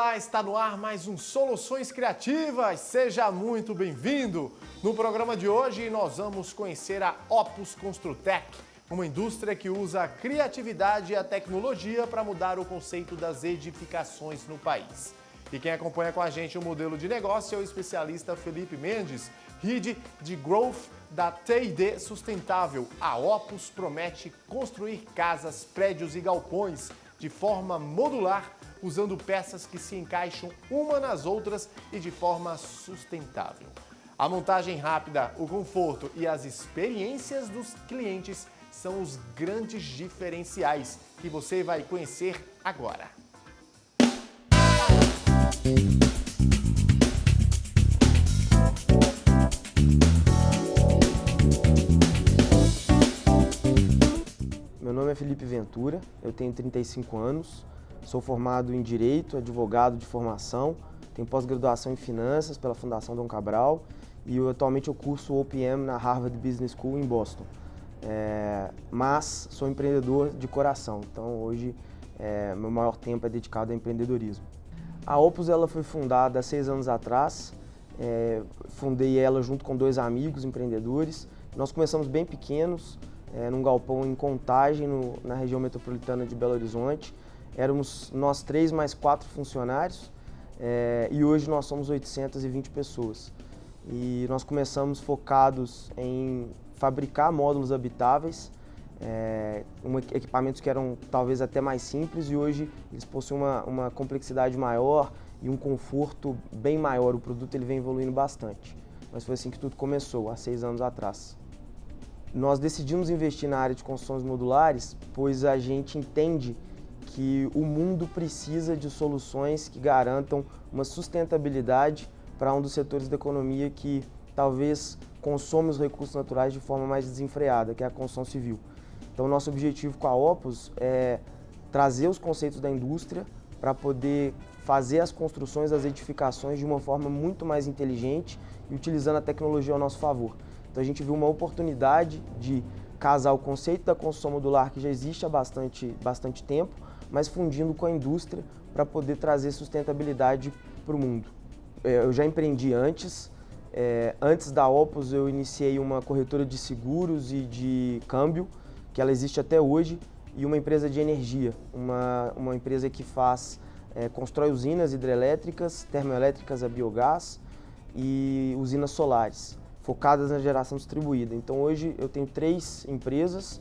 Olá, está no ar mais um Soluções Criativas, seja muito bem-vindo! No programa de hoje nós vamos conhecer a Opus Construtec, uma indústria que usa a criatividade e a tecnologia para mudar o conceito das edificações no país. E quem acompanha com a gente o modelo de negócio é o especialista Felipe Mendes, Head de Growth da TID Sustentável. A Opus promete construir casas, prédios e galpões de forma modular, usando peças que se encaixam uma nas outras e de forma sustentável. A montagem rápida, o conforto e as experiências dos clientes são os grandes diferenciais que você vai conhecer agora. Meu nome é Felipe Ventura, eu tenho 35 anos, sou formado em Direito, advogado de formação, tenho pós-graduação em Finanças pela Fundação Dom Cabral e atualmente eu curso OPM na Harvard Business School em Boston. Mas sou empreendedor de coração, então hoje meu maior tempo é dedicado ao empreendedorismo. A Opus ela foi fundada há 6 anos atrás, fundei ela junto com 2 amigos empreendedores. Nós começamos bem pequenos, num galpão em Contagem, na região metropolitana de Belo Horizonte. Éramos nós 3 mais 4 funcionários e hoje nós somos 820 pessoas. E nós começamos focados em fabricar módulos habitáveis, equipamentos que eram talvez até mais simples e hoje eles possuem uma complexidade maior e um conforto bem maior. O produto ele vem evoluindo bastante, mas foi assim que tudo começou, há 6 anos atrás. Nós decidimos investir na área de construções modulares, pois a gente entende que o mundo precisa de soluções que garantam uma sustentabilidade para um dos setores da economia que talvez consome os recursos naturais de forma mais desenfreada, que é a construção civil. Então, nosso objetivo com a Opus é trazer os conceitos da indústria para poder fazer as construções, as edificações de uma forma muito mais inteligente e utilizando a tecnologia ao nosso favor. Então, a gente viu uma oportunidade de casar o conceito da construção modular que já existe há bastante tempo, mas fundindo com a indústria para poder trazer sustentabilidade para o mundo. Eu já empreendi antes. Antes da Opus eu iniciei uma corretora de seguros e de câmbio, que ela existe até hoje, e uma empresa de energia, uma empresa que constrói usinas hidrelétricas, termoelétricas a biogás e usinas solares, focadas na geração distribuída. Então hoje eu tenho 3 empresas,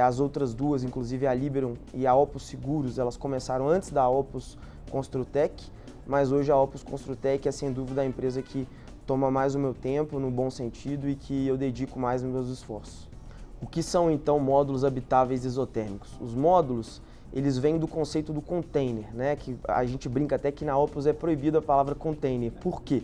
as outras 2, inclusive a Liberum e a Opus Seguros, elas começaram antes da Opus Construtec, mas hoje a Opus Construtec é sem dúvida a empresa que toma mais o meu tempo, no bom sentido, e que eu dedico mais nos meus esforços. O que são então módulos habitáveis isotérmicos? Os módulos, eles vêm do conceito do container, né? Que a gente brinca até que na Opus é proibida a palavra container. Por quê?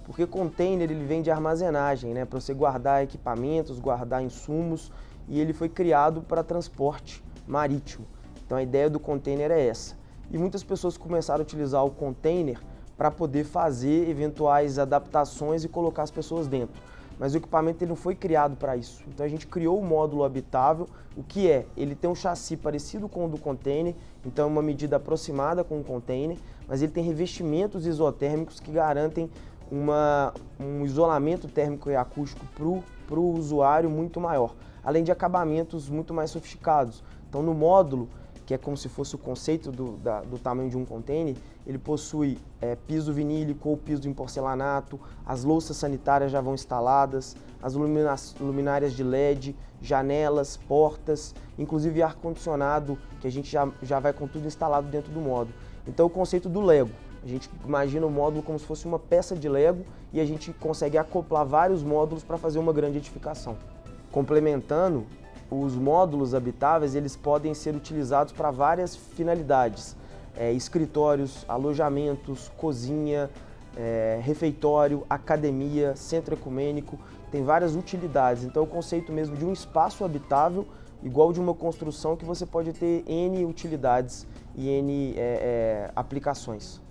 Porque container ele vem de armazenagem, né? Para você guardar equipamentos, guardar insumos, e ele foi criado para transporte marítimo. Então a ideia do container é essa. E muitas pessoas começaram a utilizar o container para poder fazer eventuais adaptações e colocar as pessoas dentro. Mas o equipamento ele não foi criado para isso. Então a gente criou o módulo habitável, o que ele tem um chassi parecido com o do container, então é uma medida aproximada com o container, mas ele tem revestimentos isotérmicos que garantem um isolamento térmico e acústico para o usuário muito maior, além de acabamentos muito mais sofisticados. Então no módulo, que é como se fosse o conceito do tamanho de um container, ele possui piso vinílico ou piso em porcelanato, as louças sanitárias já vão instaladas, as luminárias de LED, janelas, portas, inclusive ar-condicionado, que a gente já vai com tudo instalado dentro do módulo. Então o conceito do Lego, a gente imagina o módulo como se fosse uma peça de Lego e a gente consegue acoplar vários módulos para fazer uma grande edificação. Complementando, os módulos habitáveis eles podem ser utilizados para várias finalidades, escritórios, alojamentos, cozinha, refeitório, academia, centro ecumênico, tem várias utilidades. Então é o conceito mesmo de um espaço habitável, igual de uma construção que você pode ter N utilidades e N aplicações.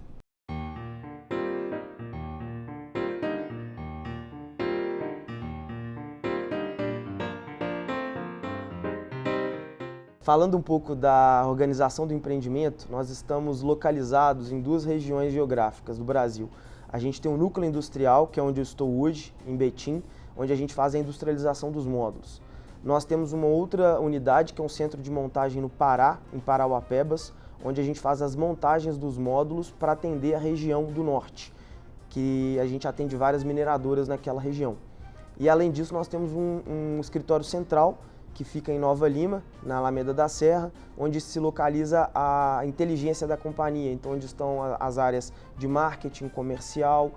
Falando um pouco da organização do empreendimento, nós estamos localizados em 2 regiões geográficas do Brasil. A gente tem o núcleo industrial, que é onde eu estou hoje, em Betim, onde a gente faz a industrialização dos módulos. Nós temos uma outra unidade, que é um centro de montagem no Pará, em Parauapebas, onde a gente faz as montagens dos módulos para atender a região do norte, que a gente atende várias mineradoras naquela região. E além disso, nós temos um escritório central, que fica em Nova Lima, na Alameda da Serra, onde se localiza a inteligência da companhia, então onde estão as áreas de marketing, comercial,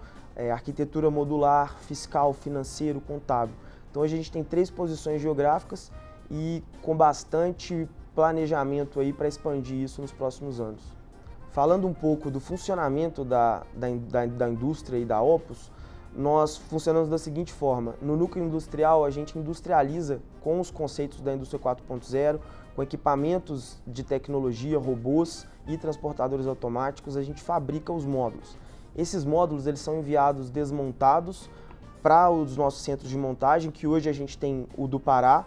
arquitetura modular, fiscal, financeiro, contábil. Então hoje a gente tem 3 posições geográficas e com bastante planejamento aí para expandir isso nos próximos anos. Falando um pouco do funcionamento da indústria e da Opus, nós funcionamos da seguinte forma: no núcleo industrial a gente industrializa com os conceitos da indústria 4.0, com equipamentos de tecnologia, robôs e transportadores automáticos, a gente fabrica os módulos. Esses módulos eles são enviados desmontados para os nossos centros de montagem, que hoje a gente tem o do Pará,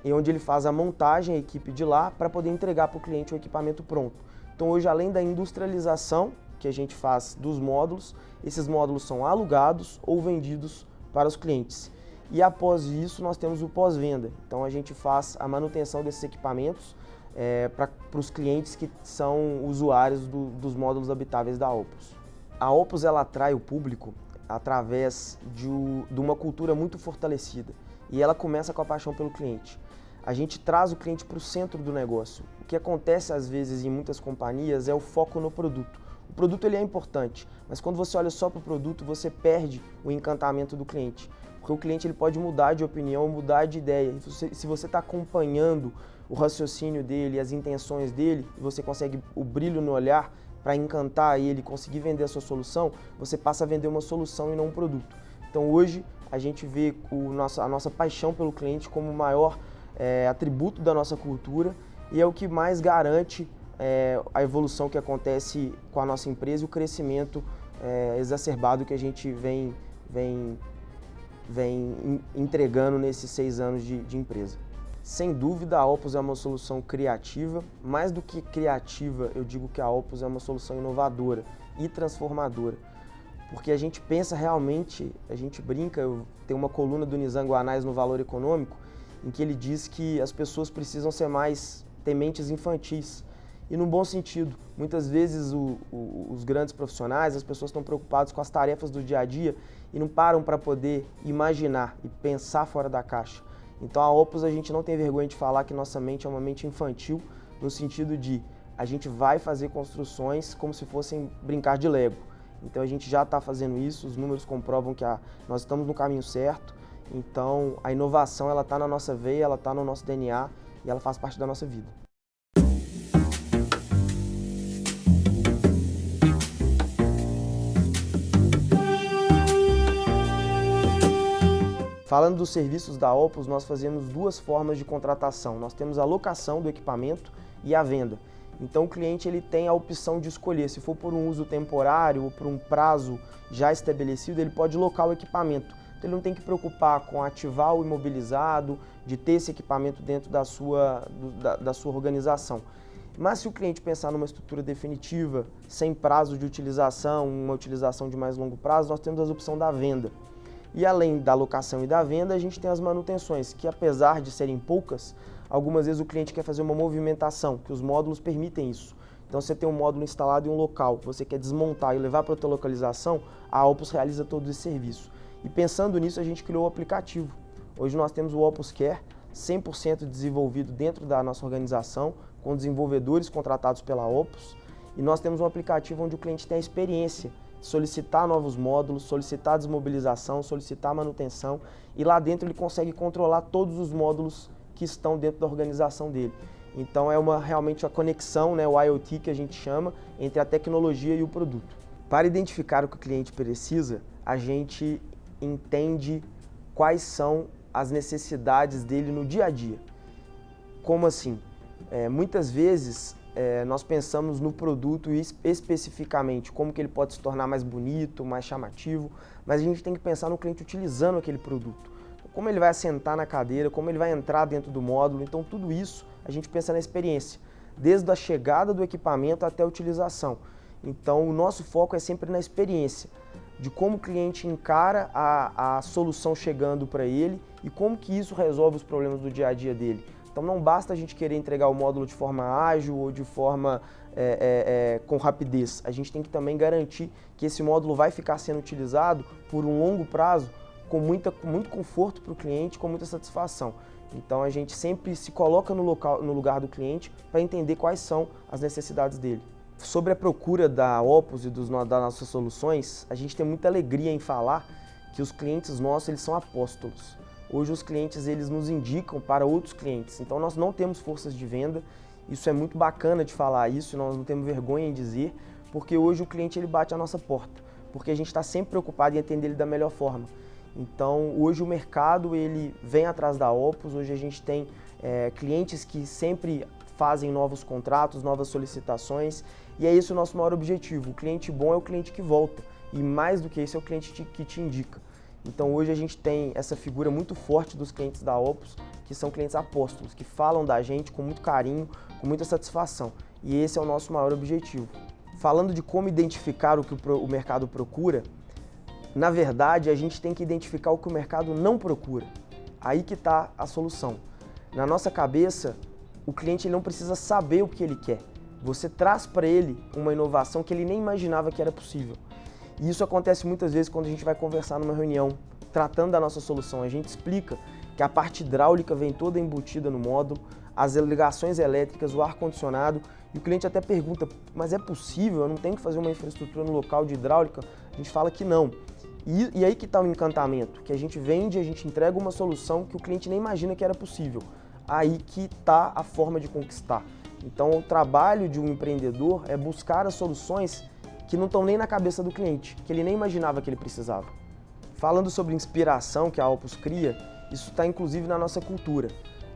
e onde ele faz a montagem, a equipe de lá, para poder entregar para o cliente o equipamento pronto. Então hoje, além da industrialização que a gente faz dos módulos, esses módulos são alugados ou vendidos para os clientes. E após isso nós temos o pós-venda, então a gente faz a manutenção desses equipamentos para os clientes que são usuários dos módulos habitáveis da Opus. A Opus ela atrai o público através de uma cultura muito fortalecida, e ela começa com a paixão pelo cliente. A gente traz o cliente para o centro do negócio. O que acontece às vezes em muitas companhias é o foco no produto. O produto ele é importante, mas quando você olha só para o produto, você perde o encantamento do cliente. Porque o cliente ele pode mudar de opinião, mudar de ideia. Se você está acompanhando o raciocínio dele, as intenções dele, e você consegue o brilho no olhar para encantar ele, conseguir vender a sua solução, você passa a vender uma solução e não um produto. Então hoje a gente vê a nossa paixão pelo cliente como o maior atributo da nossa cultura, e é o que mais garante a evolução que acontece com a nossa empresa e o crescimento exacerbado que a gente vem entregando nesses 6 anos de empresa. Sem dúvida, a Opus é uma solução criativa. Mais do que criativa, eu digo que a Opus é uma solução inovadora e transformadora. Porque a gente pensa realmente, a gente brinca, tem uma coluna do Nizam Guanais no Valor Econômico, em que ele diz que as pessoas precisam ser mais tementes infantis. E num bom sentido. Muitas vezes os grandes profissionais, as pessoas estão preocupadas com as tarefas do dia a dia e não param para poder imaginar e pensar fora da caixa. Então a Opus a gente não tem vergonha de falar que nossa mente é uma mente infantil, no sentido de a gente vai fazer construções como se fossem brincar de Lego. Então a gente já está fazendo isso, os números comprovam que nós estamos no caminho certo. Então a inovação ela está na nossa veia, ela está no nosso DNA e ela faz parte da nossa vida. Falando dos serviços da Opus, nós fazemos 2 formas de contratação. Nós temos a locação do equipamento e a venda. Então o cliente ele tem a opção de escolher, se for por um uso temporário ou por um prazo já estabelecido, ele pode locar o equipamento. Então ele não tem que preocupar com ativar o imobilizado, de ter esse equipamento dentro da sua organização. Mas se o cliente pensar numa estrutura definitiva, sem prazo de utilização, uma utilização de mais longo prazo, nós temos a opção da venda. E além da locação e da venda, a gente tem as manutenções, que apesar de serem poucas, algumas vezes o cliente quer fazer uma movimentação, que os módulos permitem isso. Então você tem um módulo instalado em um local, você quer desmontar e levar para outra localização, a Opus realiza todo esse serviço. E pensando nisso, a gente criou o aplicativo. Hoje nós temos o Opus Care, 100% desenvolvido dentro da nossa organização, com desenvolvedores contratados pela Opus. E nós temos um aplicativo onde o cliente tem a experiência solicitar novos módulos, solicitar desmobilização, solicitar manutenção, e lá dentro ele consegue controlar todos os módulos que estão dentro da organização dele. Então é realmente a conexão, o IoT que a gente chama, entre a tecnologia e o produto. Para identificar o que o cliente precisa, a gente entende quais são as necessidades dele no dia a dia. Como assim? Muitas vezes nós pensamos no produto especificamente, como que ele pode se tornar mais bonito, mais chamativo, mas a gente tem que pensar no cliente utilizando aquele produto. como ele vai assentar na cadeira, como ele vai entrar dentro do módulo. Então tudo isso a gente pensa na experiência, desde a chegada do equipamento até a utilização. Então o nosso foco é sempre na experiência, de como o cliente encara a solução chegando para ele e como que isso resolve os problemas do dia a dia dele. Então não basta a gente querer entregar o módulo de forma ágil ou de forma com rapidez. A gente tem que também garantir que esse módulo vai ficar sendo utilizado por um longo prazo, com muito conforto para o cliente, com muita satisfação. Então a gente sempre se coloca no lugar do cliente para entender quais são as necessidades dele. Sobre a procura da Opus e das nossas soluções, a gente tem muita alegria em falar que os clientes nossos, eles são apóstolos. Hoje os clientes, eles nos indicam para outros clientes, então nós não temos forças de venda, isso é muito bacana de falar isso, nós não temos vergonha em dizer, porque hoje o cliente ele bate a nossa porta, porque a gente está sempre preocupado em atender ele da melhor forma. Então hoje o mercado ele vem atrás da Opus, hoje a gente tem clientes que sempre fazem novos contratos, novas solicitações, e é esse o nosso maior objetivo. O cliente bom é o cliente que volta, e mais do que isso é o cliente que te indica. Então hoje a gente tem essa figura muito forte dos clientes da Opus, que são clientes apóstolos, que falam da gente com muito carinho, com muita satisfação. E esse é o nosso maior objetivo. Falando de como identificar o que o mercado procura, na verdade a gente tem que identificar o que o mercado não procura. Aí que está a solução. Na nossa cabeça, o cliente ele não precisa saber o que ele quer. Você traz para ele uma inovação que ele nem imaginava que era possível. E isso acontece muitas vezes quando a gente vai conversar numa reunião, tratando da nossa solução. A gente explica que a parte hidráulica vem toda embutida no módulo, as ligações elétricas, o ar-condicionado, e o cliente até pergunta, mas é possível? Eu não tenho que fazer uma infraestrutura no local de hidráulica? A gente fala que não. E aí que está o encantamento, que a gente vende, a gente entrega uma solução que o cliente nem imagina que era possível. Aí que está a forma de conquistar. Então o trabalho de um empreendedor é buscar as soluções que não estão nem na cabeça do cliente, que ele nem imaginava que ele precisava. Falando sobre inspiração que a Opus cria, isso está inclusive na nossa cultura.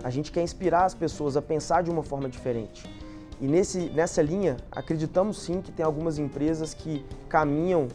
A gente quer inspirar as pessoas a pensar de uma forma diferente. E nessa linha, acreditamos sim que tem algumas empresas que caminham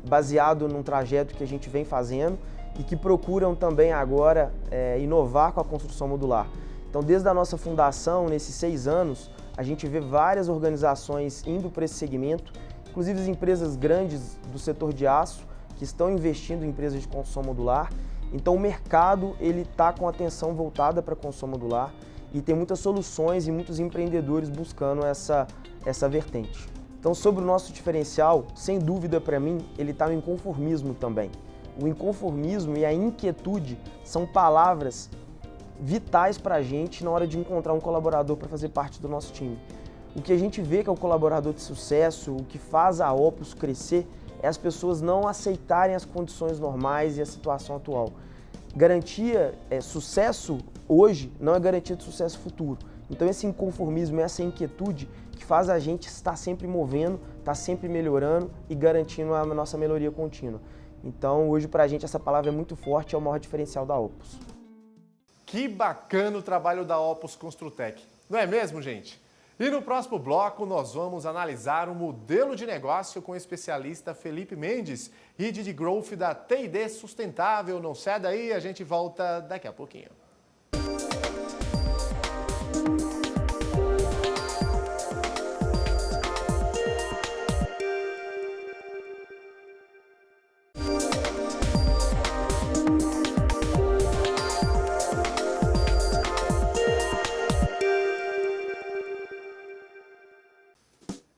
baseado num trajeto que a gente vem fazendo e que procuram também agora inovar com a construção modular. Então, desde a nossa fundação, nesses 6 anos, a gente vê várias organizações indo para esse segmento, inclusive as empresas grandes do setor de aço, que estão investindo em empresas de construção modular. Então o mercado está com atenção voltada para a construção modular e tem muitas soluções e muitos empreendedores buscando essa vertente. Então sobre o nosso diferencial, sem dúvida para mim, ele está no inconformismo também. O inconformismo e a inquietude são palavras vitais para a gente na hora de encontrar um colaborador para fazer parte do nosso time. O que a gente vê que é o colaborador de sucesso, o que faz a Opus crescer, é as pessoas não aceitarem as condições normais e a situação atual. Sucesso hoje não é garantia de sucesso futuro. Então esse inconformismo, essa inquietude que faz a gente estar sempre movendo, estar sempre melhorando e garantindo a nossa melhoria contínua. Então hoje para a gente essa palavra é muito forte, é o maior diferencial da Opus. Que bacana o trabalho da Opus Construtec, não é mesmo, gente? E no próximo bloco nós vamos analisar o modelo de negócio com o especialista Felipe Mendes, Head de Growth da TID Sustentável. Não sai daí, a gente volta daqui a pouquinho.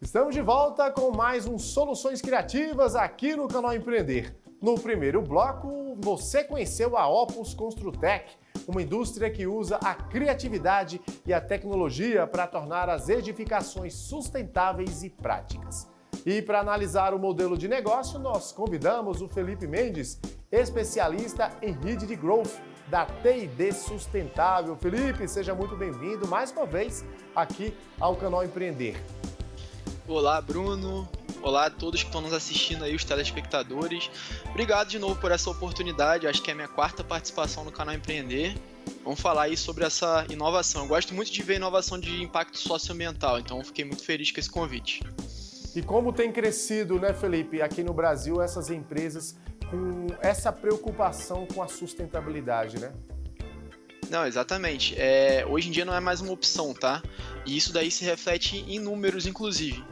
Estamos de volta com mais um Soluções Criativas aqui no canal Empreender. No primeiro bloco, você conheceu a Opus Construtec, uma indústria que usa a criatividade e a tecnologia para tornar as edificações sustentáveis e práticas. E para analisar o modelo de negócio, nós convidamos o Felipe Mendes, especialista em Head de Growth da TID Sustentável. Felipe, seja muito bem-vindo mais uma vez aqui ao canal Empreender. Olá, Bruno. Olá a todos que estão nos assistindo aí, os telespectadores. Obrigado de novo por essa oportunidade. Acho que é a minha 4ª participação no canal Empreender. Vamos falar aí sobre essa inovação. Eu gosto muito de ver inovação de impacto socioambiental, então fiquei muito feliz com esse convite. E como tem crescido, né, Felipe, aqui no Brasil, essas empresas com essa preocupação com a sustentabilidade, né? Não, exatamente. Hoje em dia não é mais uma opção, tá? E isso daí se reflete em números, inclusive.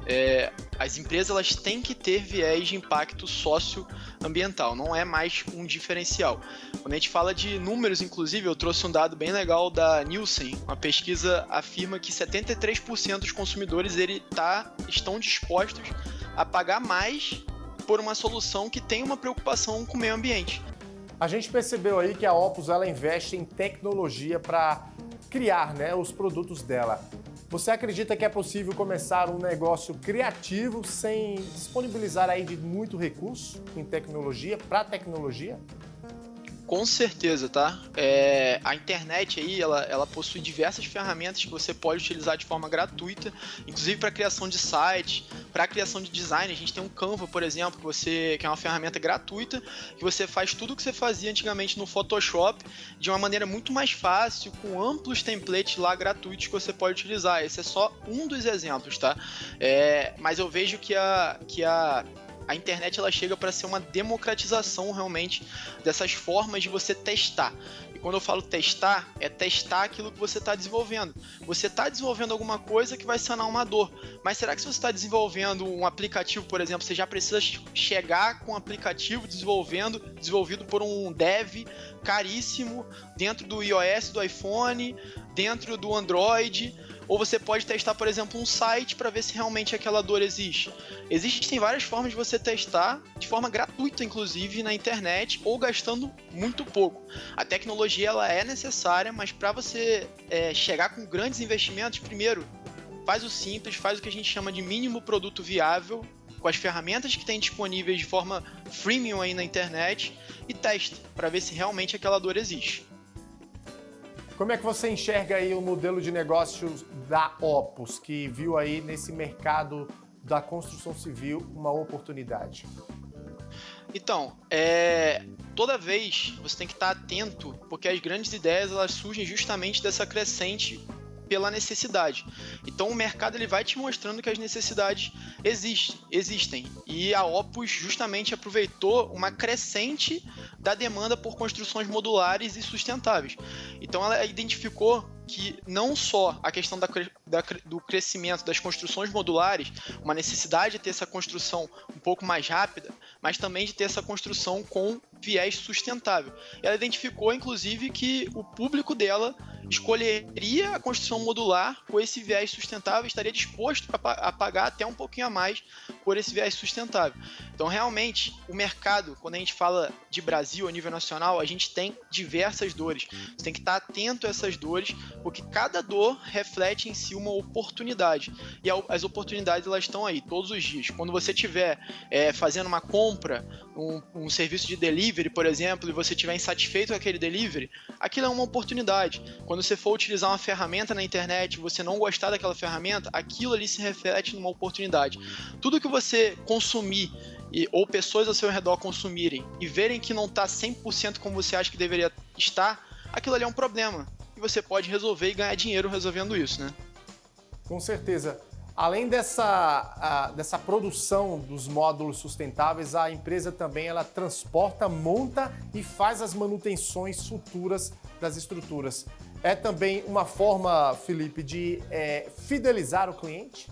As empresas elas têm que ter viés de impacto socioambiental, não é mais um diferencial. Quando a gente fala de números, inclusive, eu trouxe um dado bem legal da Nielsen. Uma pesquisa afirma que 73% dos consumidores estão dispostos a pagar mais por uma solução que tem uma preocupação com o meio ambiente. A gente percebeu aí que a Opus ela investe em tecnologia para criar, né, os produtos dela. Você acredita que é possível começar um negócio criativo sem disponibilizar aí de muito recurso em tecnologia, para tecnologia? Com certeza, tá? A internet aí, ela possui diversas ferramentas que você pode utilizar de forma gratuita, inclusive para criação de sites, para criação de design. A gente tem um Canva, por exemplo, que é uma ferramenta gratuita, que você faz tudo o que você fazia antigamente no Photoshop de uma maneira muito mais fácil, com amplos templates lá gratuitos que você pode utilizar. Esse é só um dos exemplos, tá? Mas eu vejo que a internet ela chega para ser uma democratização realmente dessas formas de você testar. E quando eu falo testar, é testar aquilo que você está desenvolvendo. Você está desenvolvendo alguma coisa que vai sanar uma dor, mas será que se você está desenvolvendo um aplicativo, por exemplo, você já precisa chegar com um aplicativo desenvolvido por um dev caríssimo dentro do iOS, do iPhone, dentro do Android? Ou você pode testar, por exemplo, um site para ver se realmente aquela dor existe. Existem várias formas de você testar, de forma gratuita, inclusive, na internet, ou gastando muito pouco. A tecnologia ela é necessária, mas para você chegar com grandes investimentos, primeiro, faz o simples, faz o que a gente chama de mínimo produto viável, com as ferramentas que tem disponíveis de forma freemium aí na internet, e testa, para ver se realmente aquela dor existe. Como é que você enxerga aí o modelo de negócios da Opus, que viu aí nesse mercado da construção civil uma oportunidade? Então, toda vez você tem que estar atento, porque as grandes ideias elas surgem justamente dessa crescente pela necessidade. Então o mercado ele vai te mostrando que as necessidades existem. E a Opus justamente aproveitou uma crescente da demanda por construções modulares e sustentáveis. Então ela identificou que não só a questão do crescimento das construções modulares, uma necessidade de ter essa construção um pouco mais rápida, mas também de ter essa construção com viés sustentável. Ela identificou, inclusive, que o público dela escolheria a construção modular com esse viés sustentável e estaria disposto a pagar até um pouquinho a mais por esse viés sustentável. Então, realmente, o mercado, quando a gente fala de Brasil a nível nacional, a gente tem diversas dores. Você tem que estar atento a essas dores, porque cada dor reflete em si uma oportunidade. E as oportunidades elas estão aí todos os dias. Quando você estiver fazendo uma compra, um serviço de delivery, por exemplo, e você estiver insatisfeito com aquele delivery, aquilo é uma oportunidade. Quando você for utilizar uma ferramenta na internet e você não gostar daquela ferramenta, aquilo ali se reflete numa oportunidade. Tudo que você consumir ou pessoas ao seu redor consumirem e verem que não está 100% como você acha que deveria estar, aquilo ali é um problema. E você pode resolver e ganhar dinheiro resolvendo isso, né? Com certeza. Além dessa produção dos módulos sustentáveis, a empresa também ela transporta, monta e faz as manutenções futuras das estruturas. É também uma forma, Felipe, de fidelizar o cliente?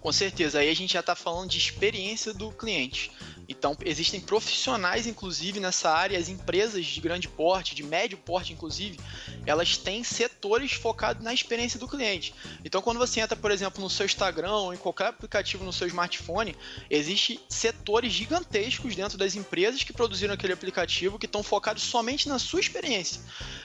Com certeza, aí a gente já está falando de experiência do cliente. Então, existem profissionais, inclusive, nessa área, as empresas de grande porte, de médio porte, inclusive, elas têm setores focados na experiência do cliente. Então, quando você entra, por exemplo, no seu Instagram ou em qualquer aplicativo no seu smartphone, existem setores gigantescos dentro das empresas que produziram aquele aplicativo que estão focados somente na sua experiência.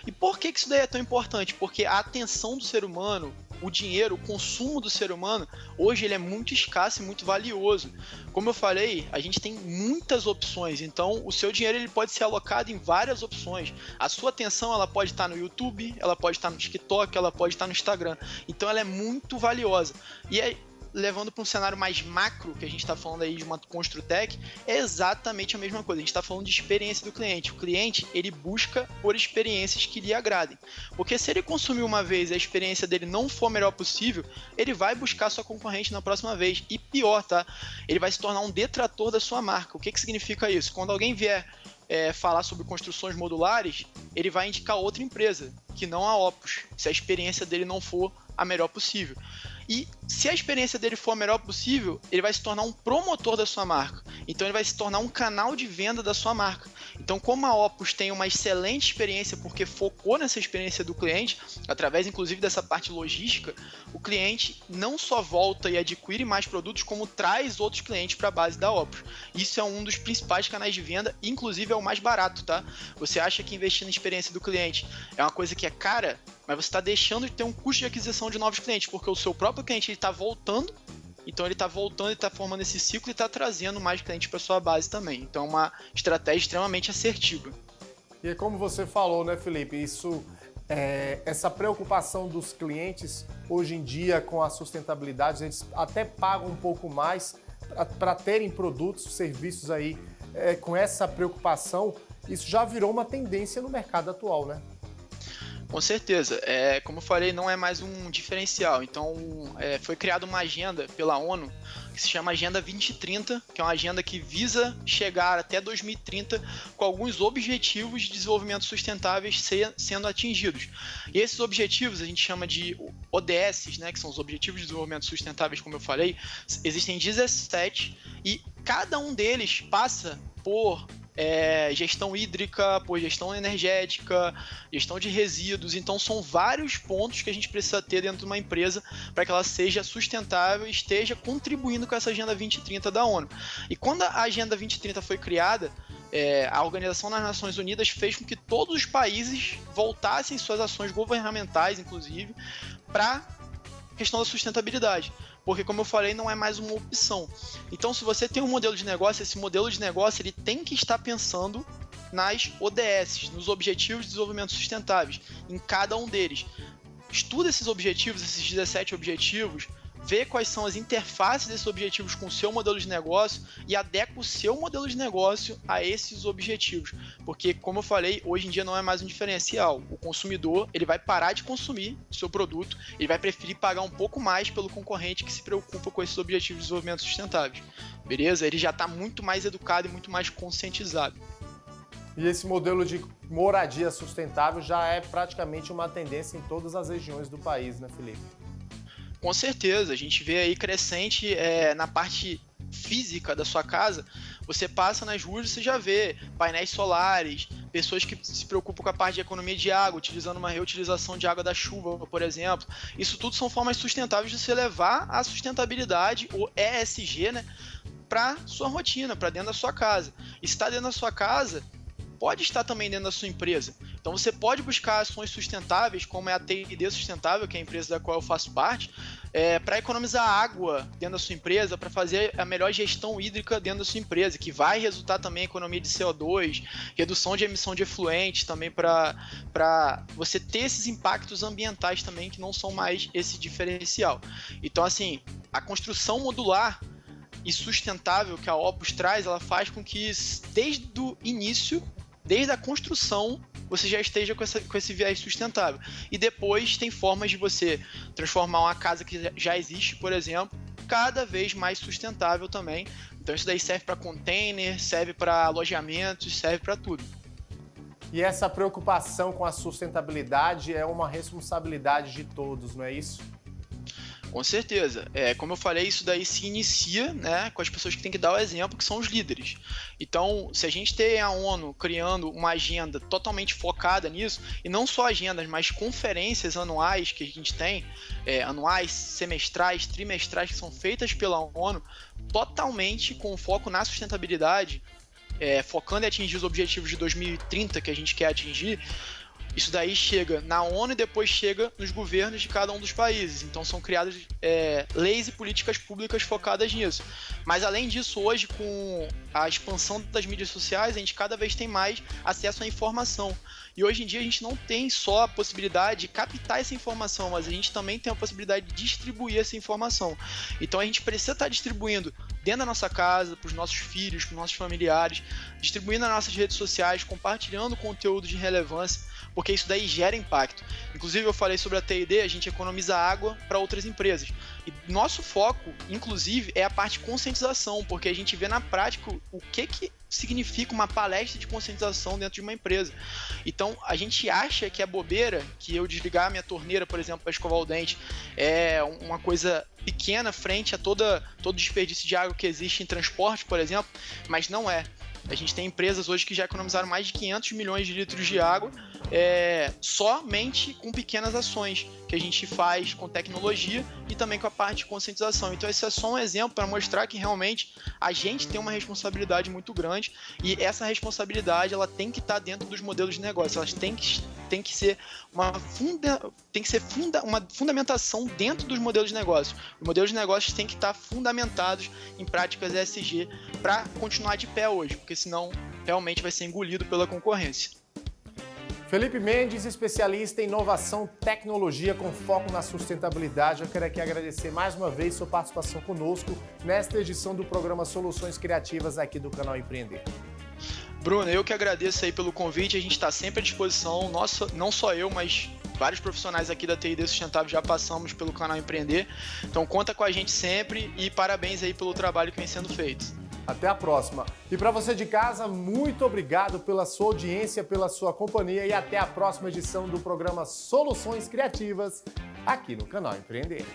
E por que isso daí é tão importante? Porque a atenção do ser humano, o dinheiro, o consumo do ser humano, hoje ele é muito escasso e muito valioso. Como eu falei, a gente tem muitas opções, então o seu dinheiro ele pode ser alocado em várias opções. A sua atenção ela pode estar no YouTube, ela pode estar no TikTok, ela pode estar no Instagram. Então ela é muito valiosa. E levando para um cenário mais macro, que a gente está falando aí de uma Construtec, é exatamente a mesma coisa. A gente está falando de experiência do cliente. O cliente, ele busca por experiências que lhe agradem. Porque se ele consumir uma vez e a experiência dele não for a melhor possível, ele vai buscar sua concorrente na próxima vez. E pior, tá? Ele vai se tornar um detrator da sua marca. O que significa isso? Quando alguém vier falar sobre construções modulares, ele vai indicar outra empresa, que não a Opus, se a experiência dele não for a melhor possível. E se a experiência dele for a melhor possível, ele vai se tornar um promotor da sua marca. Então ele vai se tornar um canal de venda da sua marca. Então, como a Opus tem uma excelente experiência porque focou nessa experiência do cliente, através inclusive dessa parte logística, o cliente não só volta e adquire mais produtos, como traz outros clientes para a base da Opus. Isso é um dos principais canais de venda, inclusive é o mais barato, tá? Você acha que investir na experiência do cliente é uma coisa que é cara, mas você está deixando de ter um custo de aquisição de novos clientes, porque o seu próprio cliente está voltando, então ele está voltando e está formando esse ciclo e está trazendo mais clientes para sua base também. Então é uma estratégia extremamente assertiva. E é como você falou, né, Felipe, essa preocupação dos clientes hoje em dia com a sustentabilidade, eles até pagam um pouco mais para terem produtos, serviços aí com essa preocupação. Isso já virou uma tendência no mercado atual, né? Com certeza. Como eu falei, não é mais um diferencial. Então, foi criada uma agenda pela ONU que se chama Agenda 2030, que é uma agenda que visa chegar até 2030 com alguns objetivos de desenvolvimento sustentáveis sendo atingidos. E esses objetivos a gente chama de ODS, né, que são os Objetivos de Desenvolvimento Sustentáveis, como eu falei. Existem 17 e cada um deles passa por gestão hídrica, por gestão energética, gestão de resíduos. Então são vários pontos que a gente precisa ter dentro de uma empresa para que ela seja sustentável e esteja contribuindo com essa Agenda 2030 da ONU. E quando a Agenda 2030 foi criada, a Organização das Nações Unidas fez com que todos os países voltassem suas ações governamentais, inclusive, para a questão da sustentabilidade. Porque, como eu falei, não é mais uma opção. Então, se você tem um modelo de negócio, esse modelo de negócio ele tem que estar pensando nas ODS, nos Objetivos de Desenvolvimento Sustentáveis, em cada um deles. Estuda esses objetivos, esses 17 objetivos, vê quais são as interfaces desses objetivos com o seu modelo de negócio e adequa o seu modelo de negócio a esses objetivos. Porque, como eu falei, hoje em dia não é mais um diferencial. O consumidor ele vai parar de consumir o seu produto, ele vai preferir pagar um pouco mais pelo concorrente que se preocupa com esses objetivos de desenvolvimento sustentáveis. Beleza? Ele já está muito mais educado e muito mais conscientizado. E esse modelo de moradia sustentável já é praticamente uma tendência em todas as regiões do país, né, Felipe? Com certeza, a gente vê aí crescente na parte física da sua casa. Você passa nas ruas e você já vê painéis solares, pessoas que se preocupam com a parte de economia de água, utilizando uma reutilização de água da chuva, por exemplo. Isso tudo são formas sustentáveis de você levar a sustentabilidade, o ESG, né, para sua rotina, para dentro da sua casa. E se está dentro da sua casa, pode estar também dentro da sua empresa. Então você pode buscar ações sustentáveis, como é a T&D Sustentável, que é a empresa da qual eu faço parte, para economizar água dentro da sua empresa, para fazer a melhor gestão hídrica dentro da sua empresa, que vai resultar também em economia de CO2, redução de emissão de efluentes também, para você ter esses impactos ambientais também, que não são mais esse diferencial. Então, assim, a construção modular e sustentável que a Opus traz, ela faz com que desde o início, desde a construção, você já esteja com esse viés sustentável. E depois tem formas de você transformar uma casa que já existe, por exemplo, cada vez mais sustentável também. Então isso daí serve para container, serve para alojamentos, serve para tudo. E essa preocupação com a sustentabilidade é uma responsabilidade de todos, não é isso? Com certeza. Como eu falei, isso daí se inicia, né, com as pessoas que têm que dar o exemplo, que são os líderes. Então, se a gente tem a ONU criando uma agenda totalmente focada nisso, e não só agendas, mas conferências anuais que a gente tem, anuais, semestrais, trimestrais, que são feitas pela ONU, totalmente com foco na sustentabilidade, focando em atingir os objetivos de 2030 que a gente quer atingir. Isso daí chega na ONU e depois chega nos governos de cada um dos países. Então são criadas leis e políticas públicas focadas nisso. Mas além disso, hoje com a expansão das mídias sociais, a gente cada vez tem mais acesso à informação. E hoje em dia a gente não tem só a possibilidade de captar essa informação, mas a gente também tem a possibilidade de distribuir essa informação. Então a gente precisa estar distribuindo dentro da nossa casa, para os nossos filhos, para os nossos familiares, distribuindo nas nossas redes sociais, compartilhando conteúdo de relevância, porque isso daí gera impacto. Inclusive, eu falei sobre a TID, a gente economiza água para outras empresas. E nosso foco, inclusive, é a parte de conscientização, porque a gente vê na prática o que significa uma palestra de conscientização dentro de uma empresa. Então, a gente acha que é bobeira, que eu desligar a minha torneira, por exemplo, para escovar o dente, é uma coisa pequena frente a todo desperdício de água que existe em transporte, por exemplo, mas não é. A gente tem empresas hoje que já economizaram mais de 500 milhões de litros de água somente com pequenas ações que a gente faz com tecnologia e também com a parte de conscientização. Então esse é só um exemplo para mostrar que realmente a gente tem uma responsabilidade muito grande e essa responsabilidade ela tem que estar dentro dos modelos de negócio, elas têm que ser uma fundamentação dentro dos modelos de negócio. Os modelos de negócios têm que estar fundamentados em práticas ESG para continuar de pé hoje, porque senão realmente vai ser engolido pela concorrência. Felipe Mendes, especialista em inovação e tecnologia com foco na sustentabilidade. Eu quero aqui agradecer mais uma vez sua participação conosco nesta edição do programa Soluções Criativas aqui do canal Empreender. Bruno, eu que agradeço aí pelo convite, a gente está sempre à disposição, não só eu, mas vários profissionais aqui da TID Sustentável já passamos pelo canal Empreender, então conta com a gente sempre e parabéns aí pelo trabalho que vem sendo feito. Até a próxima. E para você de casa, muito obrigado pela sua audiência, pela sua companhia e até a próxima edição do programa Soluções Criativas aqui no canal Empreender.